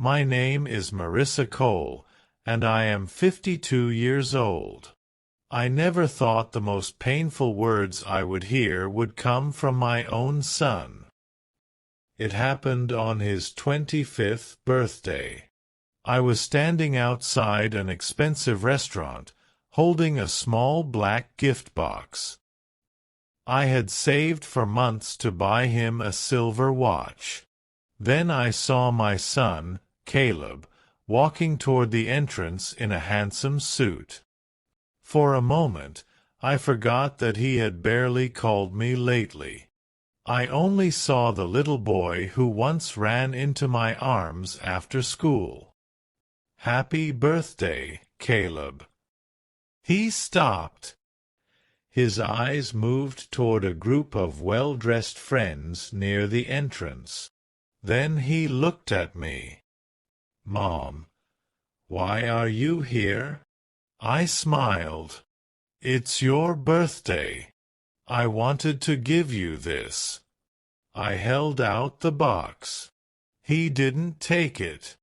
My name is Marissa Cole, and I am 52 years old. I never thought the most painful words I would hear would come from my own son. It happened on his 25th birthday. I was standing outside an expensive restaurant, holding a small black gift box. I had saved for months to buy him a silver watch. Then I saw my son, Caleb, walking toward the entrance in a handsome suit. For a moment, I forgot that he had barely called me lately. I only saw the little boy who once ran into my arms after school. "Happy birthday, Caleb." He stopped. His eyes moved toward a group of well-dressed friends near the entrance. Then he looked at me. "Mom, why are you here?" I smiled. "It's your birthday. I wanted to give you this." I held out the box. He didn't take it.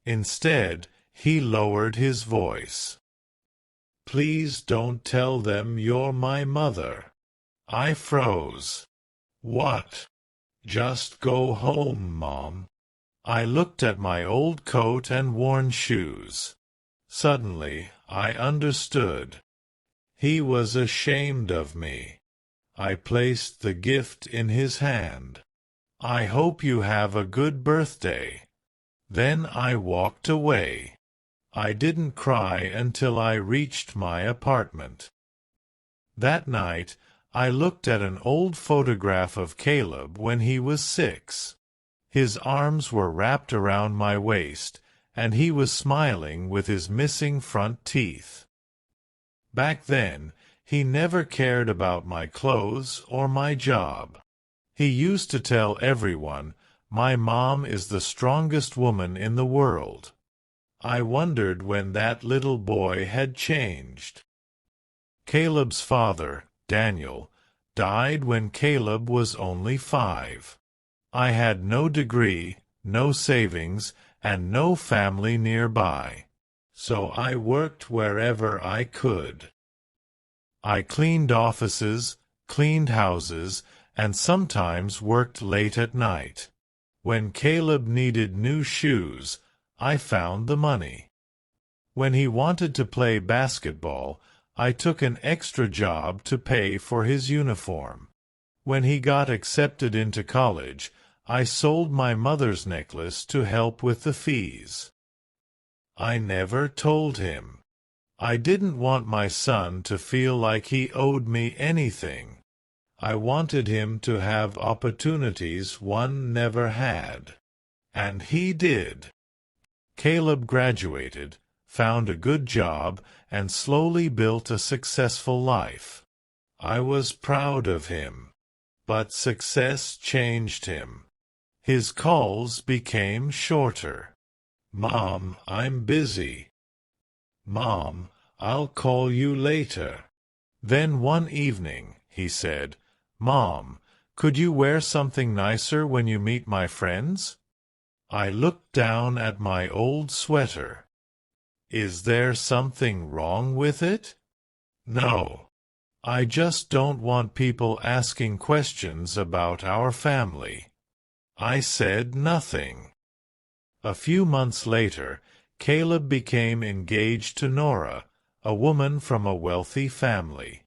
Instead, he lowered his voice. "Please don't tell them you're my mother." I froze. "What?" "Just go home, Mom." I looked at my old coat and worn shoes. Suddenly, I understood. He was ashamed of me. I placed the gift in his hand. "I hope you have a good birthday." Then I walked away. I didn't cry until I reached my apartment. That night, I looked at an old photograph of Caleb when he was 6. His arms were wrapped around my waist, and he was smiling with his missing front teeth. Back then, he never cared about my clothes or my job. He used to tell everyone, "My mom is the strongest woman in the world." I wondered when that little boy had changed. Caleb's father, Daniel, died when Caleb was only 5. I had no degree, no savings, and no family nearby, so I worked wherever I could. I cleaned offices, cleaned houses, and sometimes worked late at night. When Caleb needed new shoes, I found the money. When he wanted to play basketball, I took an extra job to pay for his uniform. When he got accepted into college, I sold my mother's necklace to help with the fees. I never told him. I didn't want my son to feel like he owed me anything. I wanted him to have opportunities one never had. And he did. Caleb graduated, found a good job, and slowly built a successful life. I was proud of him. But success changed him. His calls became shorter. "Mom, I'm busy." "Mom, I'll call you later." Then one evening, he said, "Mom, could you wear something nicer when you meet my friends?" I looked down at my old sweater. "Is there something wrong with it?" "No. I just don't want people asking questions about our family." I said nothing. A few months later, Caleb became engaged to Nora, a woman from a wealthy family.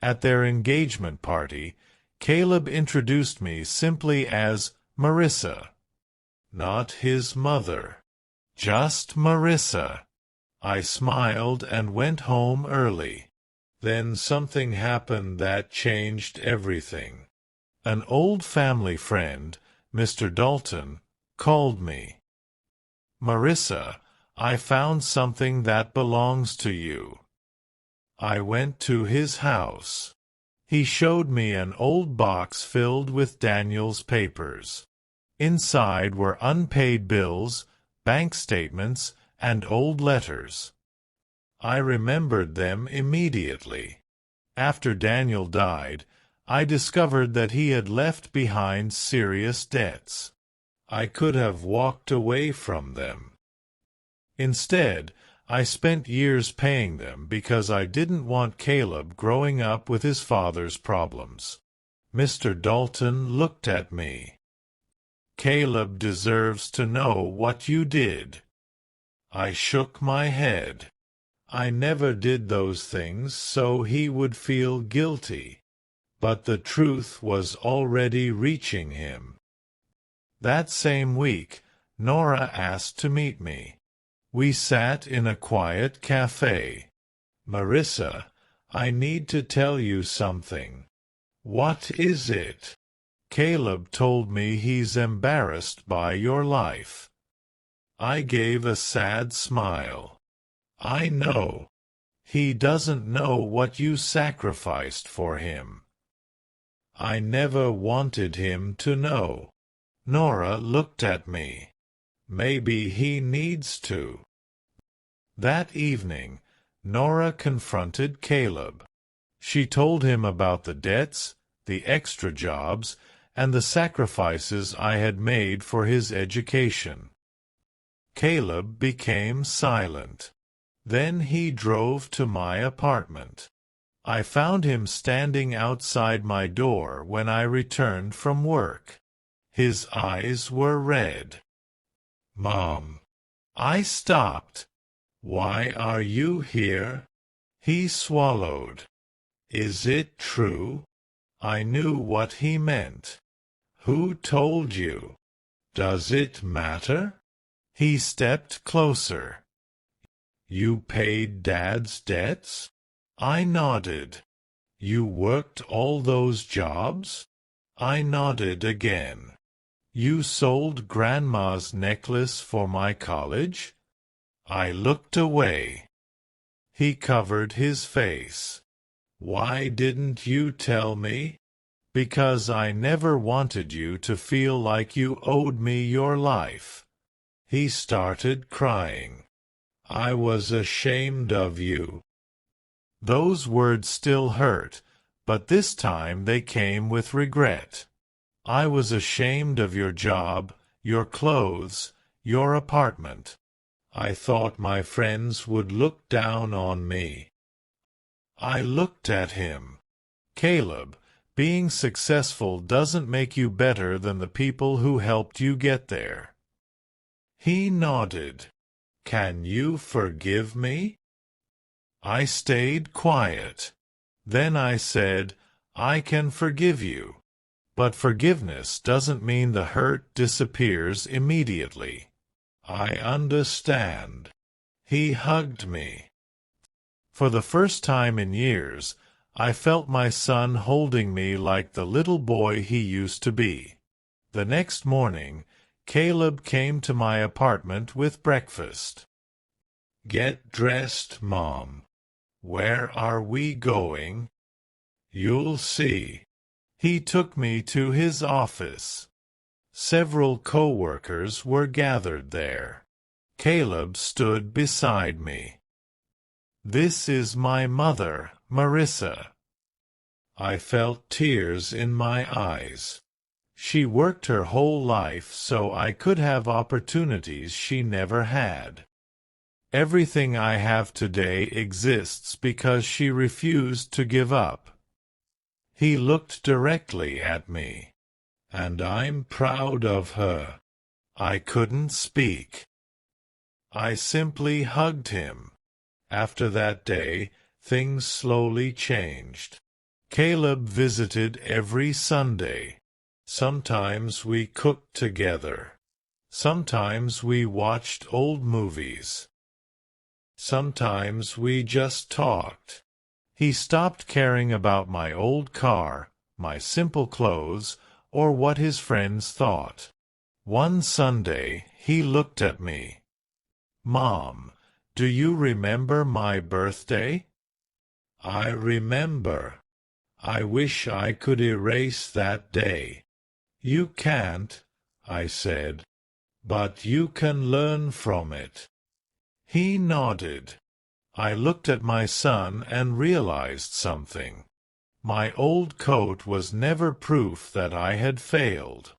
At their engagement party, Caleb introduced me simply as Marissa. Not his mother. Just Marissa. I smiled and went home early. Then something happened that changed everything. An old family friend, Mr. Dalton, called me. "Marissa, I found something that belongs to you." I went to his house. He showed me an old box filled with Daniel's papers. Inside were unpaid bills, bank statements, and old letters. I remembered them immediately. After Daniel died, I discovered that he had left behind serious debts. I could have walked away from them. Instead, I spent years paying them because I didn't want Caleb growing up with his father's problems. Mr. Dalton looked at me. Caleb deserves to know what you did. I shook my head. I never did those things so he would feel guilty. But the truth was already reaching him. That same week, Nora asked to meet me. We sat in a quiet cafe. Marissa, I need to tell you something. What is it? Caleb told me he's embarrassed by your life. I gave a sad smile. I know. He doesn't know what you sacrificed for him. I never wanted him to know. Nora looked at me. Maybe he needs to. That evening, Nora confronted Caleb. She told him about the debts, the extra jobs, and the sacrifices I had made for his education. Caleb became silent. Then he drove to my apartment. I found him standing outside my door when I returned from work. His eyes were red. Mom. I stopped. Why are you here? He swallowed. Is it true? I knew what he meant. Who told you? Does it matter? He stepped closer. You paid Dad's debts? I nodded. You worked all those jobs? I nodded again. You sold Grandma's necklace for my college? I looked away. He covered his face. Why didn't you tell me? Because I never wanted you to feel like you owed me your life. He started crying. I was ashamed of you. Those words still hurt, but this time they came with regret. I was ashamed of your job, your clothes, your apartment. I thought my friends would look down on me. I looked at him. Caleb, being successful doesn't make you better than the people who helped you get there. He nodded. Can you forgive me? I stayed quiet. Then I said, I can forgive you. But forgiveness doesn't mean the hurt disappears immediately. I understand. He hugged me. For the first time in years, I felt my son holding me like the little boy he used to be. The next morning, Caleb came to my apartment with breakfast. Get dressed, Mom. Where are we going? You'll see. He took me to his office. Several co-workers were gathered there. Caleb stood beside me. This is my mother, Marissa. I felt tears in my eyes. She worked her whole life so I could have opportunities she never had. Everything I have today exists because she refused to give up. He looked directly at me. And I'm proud of her. I couldn't speak. I simply hugged him. After that day, things slowly changed. Caleb visited every Sunday. Sometimes we cooked together. Sometimes we watched old movies. Sometimes we just talked. He stopped caring about my old car, my simple clothes, or what his friends thought. One Sunday, he looked at me. Mom, do you remember my birthday? I remember. I wish I could erase that day. You can't, I said, but you can learn from it. He nodded. I looked at my son and realized something. My old coat was never proof that I had failed.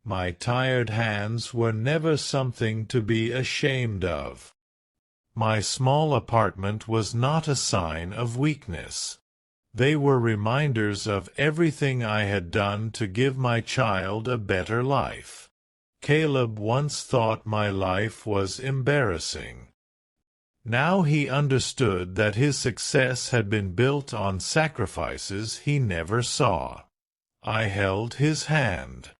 My tired hands were never something to be ashamed of. My small apartment was not a sign of weakness. They were reminders of everything I had done to give my child a better life. Caleb once thought my life was embarrassing. Now he understood that his success had been built on sacrifices he never saw. I held his hand.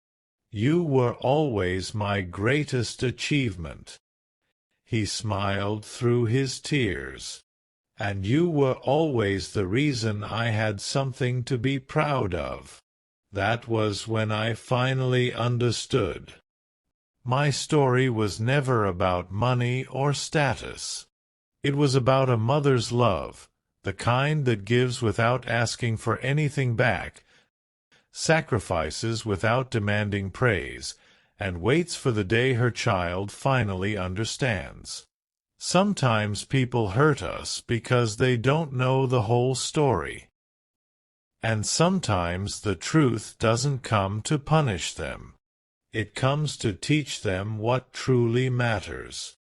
You were always my greatest achievement. He smiled through his tears. And you were always the reason I had something to be proud of. That was when I finally understood. My story was never about money or status. It was about a mother's love, the kind that gives without asking for anything back, sacrifices without demanding praise, and waits for the day her child finally understands. Sometimes people hurt us because they don't know the whole story. And sometimes the truth doesn't come to punish them. It comes to teach them what truly matters.